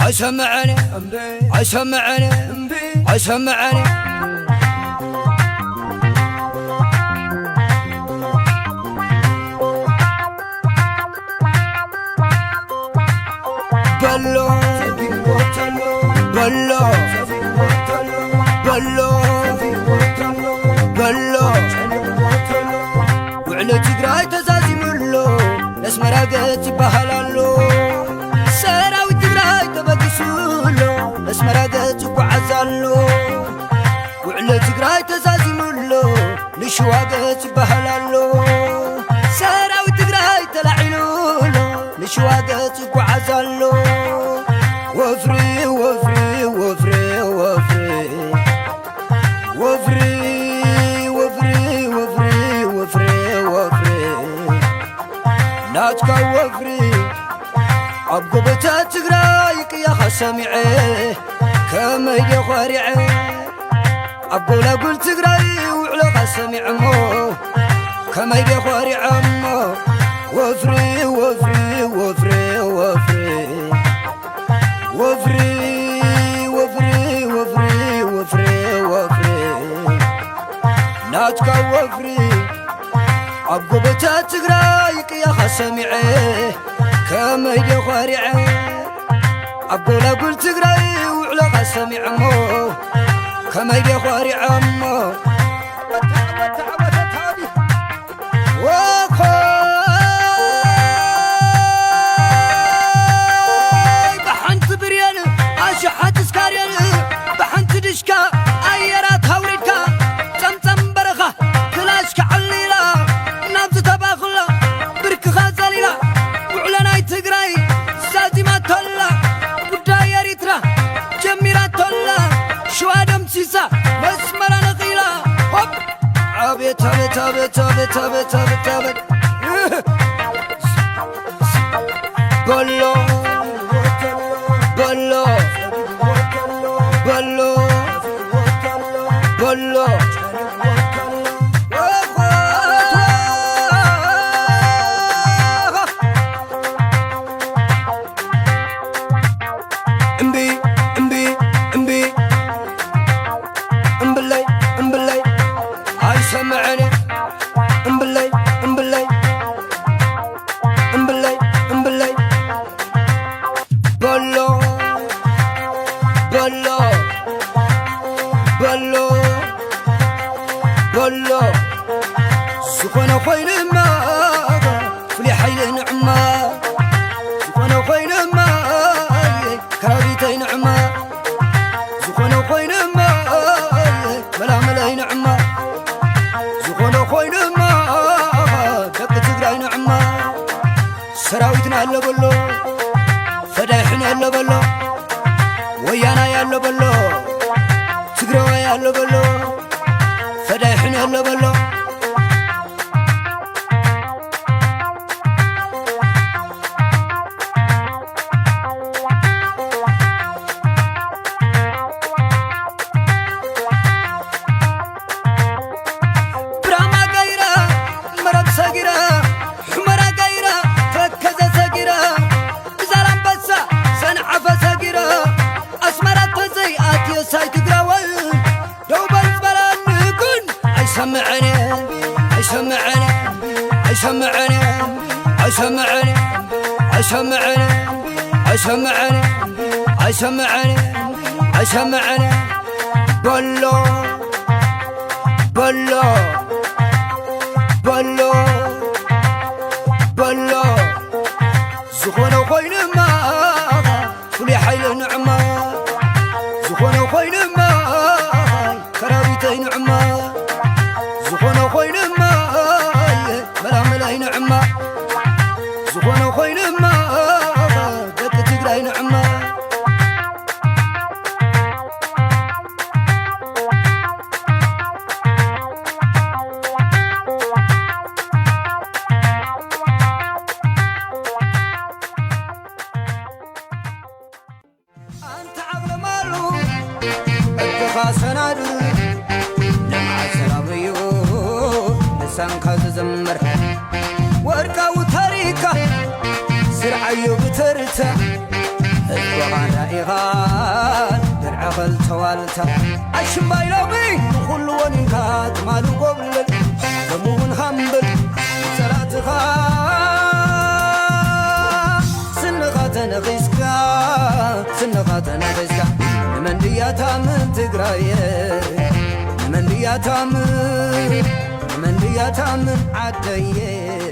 أسمعني أسمعني أسمعني بلو بلو بلو بلو وعلى تقراي تزازي ملو الاسمر قد بهلالو سراوي تقراي تبقسولو الاسمر قد بعزالو وعلى تقراي تزازي ملو لشوا قد بهلالو سراوي تقراي تلعينولو لشوا قد بعزالو وفري وفري وفري وفري وفري وفري وفري وفري وفري ناتكا وفري عبقبتا تقرايك يا خسامعي كما يدي خارعي عبقولا قول تقراي وعلى خسامع مو كما يدي خارع مو وفري وفري وفري وفري وفري وفري وفري وفري وفري ناتكا وفري عبقبتا تقرايك يا خسامعي كما يدي خارعي عبقولا قول تقراي وعلى خسامع مو كما يدي خارع مو شحات سكاريان بحنت دشكا ايرات هوريكا تمتم برخه كلاشك عليلا نبت تباخلا برك خازليلا وعلناي تقراي ساتي ما تلا بداي ريترا جميرا تلا شو ادم سيسا مسمر نقيلا هوب عبيت عبيت عبيت عبيت عبيت عبيت عبيت بلو بلو بلو بلو امبي امبي امبي امبلي امبلي هاي سمعني امبلي امبلي امبلي امبلي بلو بلو بلو بلو سخونة خوين ما فلي حي نعمة سخونة خوين ما كرابيتي نعمة سخونة خوين ما ملا ملاي نعمة سخونة خوين ما دق تقراي نعمة سراويتنا هلا بلو فدايحنا هلا بلو ويانا يالو بلو تقروا يالو بلو فدايحنا يالو بلو براما قايرة مرب ساقرة حمرا قايرة تركزة ساقرة بزالان بسا سنعفة ساقرة ساي تقراوي دوب الزبلان نكون عيسمعني عيسمعني عيسمعني عيسمعني عيسمعني عيسمعني عيسمعني عيسمعني بلو بلو بلو بلو سخونة خوين ما فلي حيل نعمة زخونة خوين ما كرابيتي نعمة زخونة خوين ما ملا ملاي نعمة زخونة خوين ما دك تقراي نعمة أنت عقل مالو خاسناد لمع سرابيو لسانك تزمر ورقة وتاريكة سرعيو بترتا الوغانا إيغان درع خلتوالتا عشم بايلوبي نخل ونكات مالو قبل دمون همبل سراتها سنغة نغيسكا سنغة نغيسكا من دياتا من تقرايه من دياتا من عديه